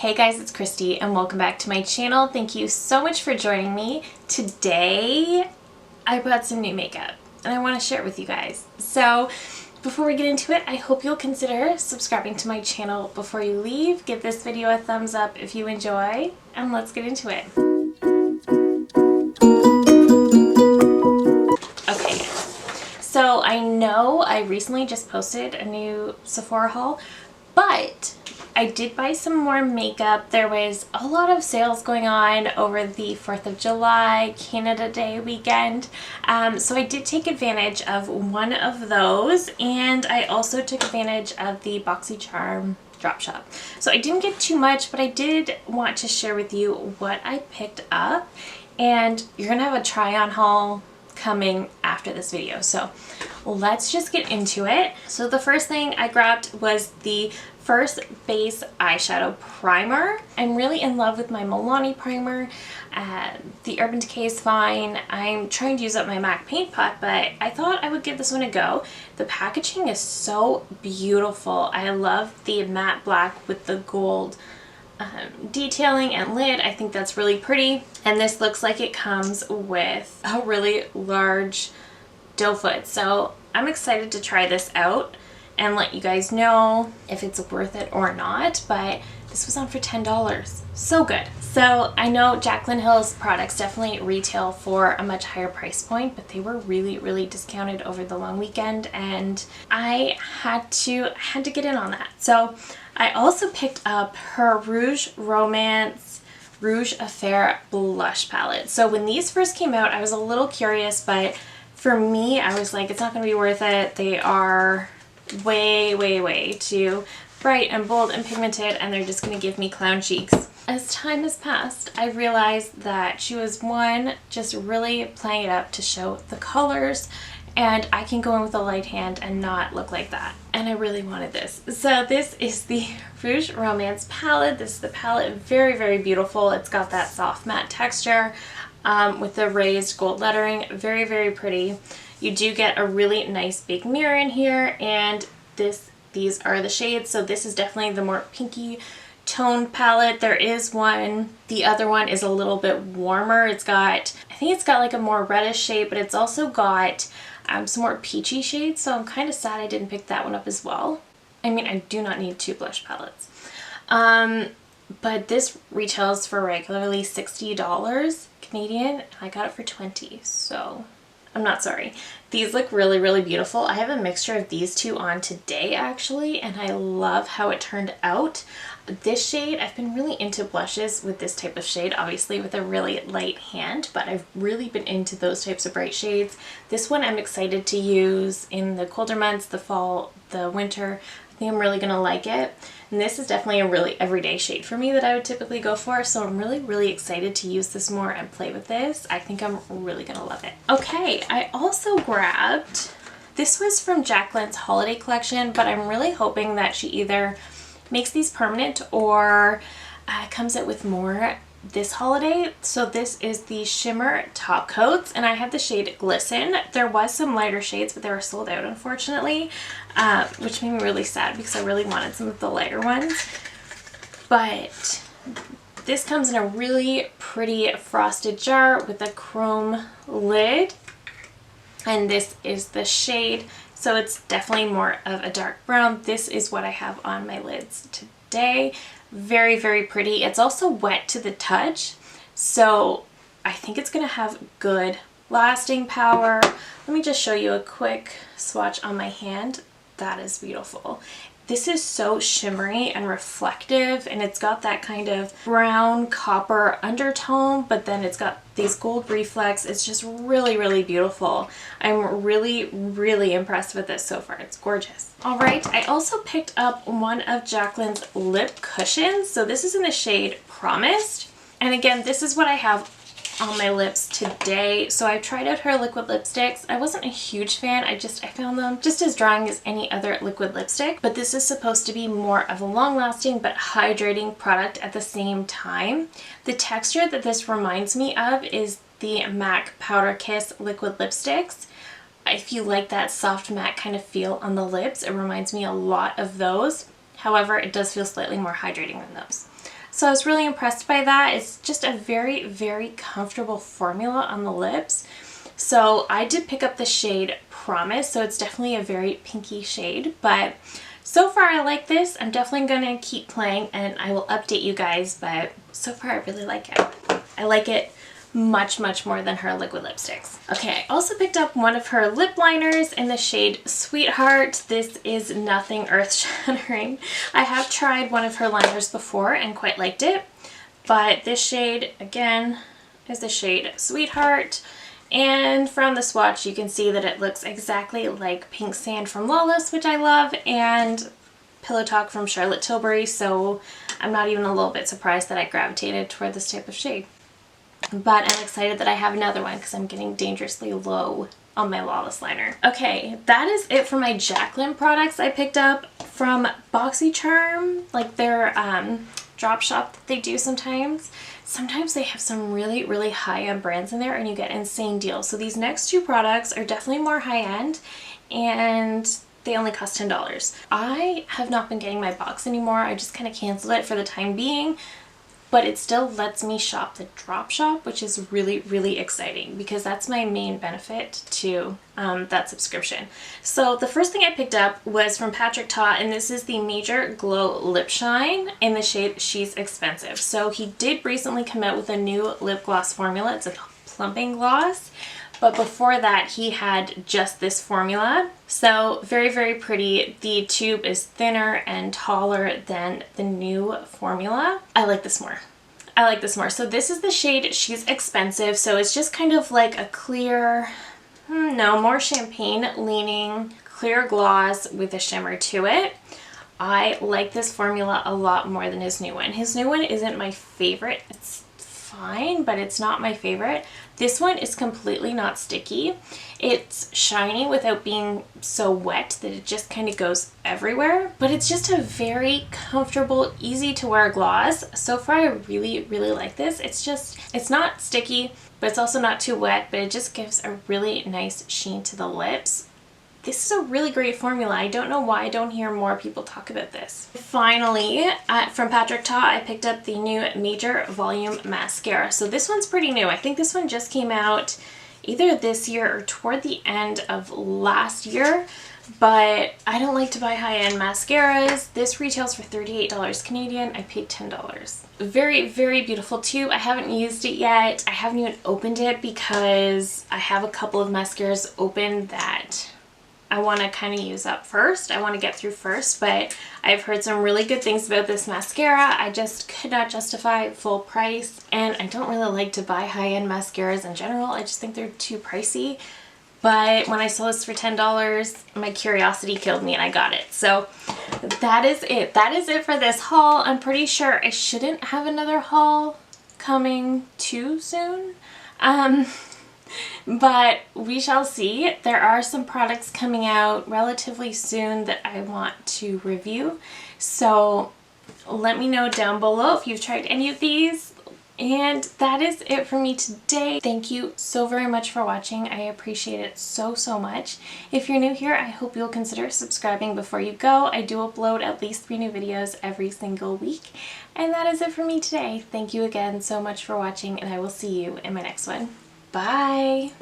Hey guys, it's Christy and welcome back to my channel. Thank you so much for joining me. Today I bought some new makeup and I want to share it with you guys. So before we get into it, I hope you'll consider subscribing to my channel before you leave. Give this video a thumbs up if you enjoy, and let's get into it. Okay, so I know I recently just posted a new Sephora haul, but I did buy some more makeup. There was a lot of sales going on over the 4th of July, Canada Day weekend. So I did take advantage of one of those, and I also took advantage of the BoxyCharm drop shop. So I didn't get too much, but I did want to share with you what I picked up, and you're gonna have a try on haul coming after this video. So let's just get into it. So the first thing I grabbed was the First Base Eyeshadow Primer. I'm really in love with my Milani Primer. The Urban Decay is fine. I'm trying to use up my MAC paint pot, but I thought I would give this one a go. The packaging is so beautiful. I love the matte black with the gold detailing and lid. I think that's really pretty. And this looks like it comes with a really large doe foot. So I'm excited to try this out and let you guys know if it's worth it or not, but this was on for $10. So good. So I know Jaclyn Hill's products definitely retail for a much higher price point, but they were really discounted over the long weekend, and I had to get in on that. So I also picked up her Rouge Romance Rouge Affair blush palette. So when these first came out, I was a little curious, but for me, I was like, it's not gonna be worth it. They are way too bright and bold and pigmented, and they're just gonna give me clown cheeks. As time has passed, I realized that she was just really playing it up to show the colors, and I can go in with a light hand and not look like that. And I really wanted this. So this is the Rouge Romance palette. This is the palette, very beautiful. It's got that soft matte texture with the raised gold lettering. Very pretty. You do get a really nice big mirror in here, and these are the shades. So this is definitely the more pinky toned palette. There is one, the other one is a little bit warmer. I think it's got like a more reddish shade, but it's also got some more peachy shades. So I'm kind of sad I didn't pick that one up as well. I mean, I do not need two blush palettes. But this retails for regularly $60 Canadian. I got it for $20, so I'm not sorry. These look really beautiful. I have a mixture of these two on today actually, and I love how it turned out. This shade, I've been really into blushes with this type of shade, obviously with a really light hand, but I've really been into those types of bright shades. This one I'm excited to use in the colder months, the fall, the winter. I think I'm really gonna like it. And this is definitely a really everyday shade for me that I would typically go for, so I'm really excited to use this more and play with this. I think I'm really gonna love it. Okay, I also grabbed, this was from Jaclyn's holiday collection, but I'm really hoping that she either makes these permanent or comes out with more this holiday. So this is the shimmer top coats, and I have the shade Glisten. There was some lighter shades, but they were sold out unfortunately, which made me really sad because I really wanted some of the lighter ones. But this comes in a really pretty frosted jar with a chrome lid, and this is the shade. So it's definitely more of a dark brown. This is what I have on my lids today. Very pretty. It's also wet to the touch, so I think it's gonna have good lasting power. Let me just show you a quick swatch on my hand. That is beautiful. This is so shimmery and reflective, and it's got that kind of brown copper undertone, but then it's got these gold reflex. It's just really beautiful. I'm really impressed with this so far. It's gorgeous. All right, I also picked up one of Jaclyn's lip cushions. So this is in the shade Promised, and again, this is what I have on my lips today. So I tried out her liquid lipsticks. I wasn't a huge fan. I found them just as drying as any other liquid lipstick, but this is supposed to be more of a long-lasting but hydrating product at the same time. The texture that this reminds me of is the MAC Powder Kiss liquid lipsticks. If you like that soft matte kind of feel on the lips, it reminds me a lot of those. However, it does feel slightly more hydrating than those. So I was really impressed by that. It's just a very, very comfortable formula on the lips. So I did pick up the shade Promise, so it's definitely a very pinky shade, but so far I like this. I'm definitely going to keep playing and I will update you guys, but so far I really like it. I like it much, much more than her liquid lipsticks. Okay, I also picked up one of her lip liners in the shade Sweetheart. This is nothing earth-shattering. I have tried one of her liners before and quite liked it, but this shade, again, is the shade Sweetheart. And from the swatch, you can see that it looks exactly like Pink Sand from Lawless, which I love, and Pillow Talk from Charlotte Tilbury, so I'm not even a little bit surprised that I gravitated toward this type of shade. But I'm excited that I have another one because I'm getting dangerously low on my Lawless liner. Okay, that is it for my Jaclyn products I picked up from BoxyCharm, like their drop shop that they do sometimes. Sometimes they have some really, really high-end brands in there and you get insane deals. So these next two products are definitely more high-end and they only cost $10. I have not been getting my box anymore. I just kind of canceled it for the time being, but it still lets me shop the drop shop, which is really, really exciting because that's my main benefit to that subscription. So the first thing I picked up was from Patrick Ta, and this is the Major Glow Lip Shine in the shade She's Expensive. So he did recently come out with a new lip gloss formula. It's a plumping gloss. But before that, he had just this formula. So very, very pretty. The tube is thinner and taller than the new formula. I like this more. I like this more. So this is the shade She's Expensive. So it's just kind of like a clear, no, more champagne leaning clear gloss with a shimmer to it. I like this formula a lot more than his new one. His new one isn't my favorite. It's fine, but it's not my favorite. This one is completely not sticky. It's shiny without being so wet that it just kind of goes everywhere, but it's just a very comfortable, easy to wear gloss. So far, I really, really like this. It's not sticky, but it's also not too wet, but it just gives a really nice sheen to the lips. This is a really great formula. I don't know why I don't hear more people talk about this. Finally, from Patrick Ta, I picked up the new Major Volume Mascara. So this one's pretty new. I think this one just came out either this year or toward the end of last year, but I don't like to buy high-end mascaras. This retails for $38 Canadian. I paid $10. Very, very beautiful tube. I haven't used it yet. I haven't even opened it because I have a couple of mascaras open that I want to kind of use up first. I want to get through first, but I've heard some really good things about this mascara. I just could not justify full price, and I don't really like to buy high-end mascaras in general. I just think they're too pricey. But when I saw this for $10, my curiosity killed me and I got it. So that is it. That is it for this haul. I'm pretty sure I shouldn't have another haul coming too soon. But we shall see. There are some products coming out relatively soon that I want to review. So let me know down below if you've tried any of these. And that is it for me today. Thank you so very much for watching. I appreciate it so, so much. If you're new here, I hope you'll consider subscribing before you go. I do upload at least 3 new videos every single week. And that is it for me today. Thank you again so much for watching, and I will see you in my next one. Bye!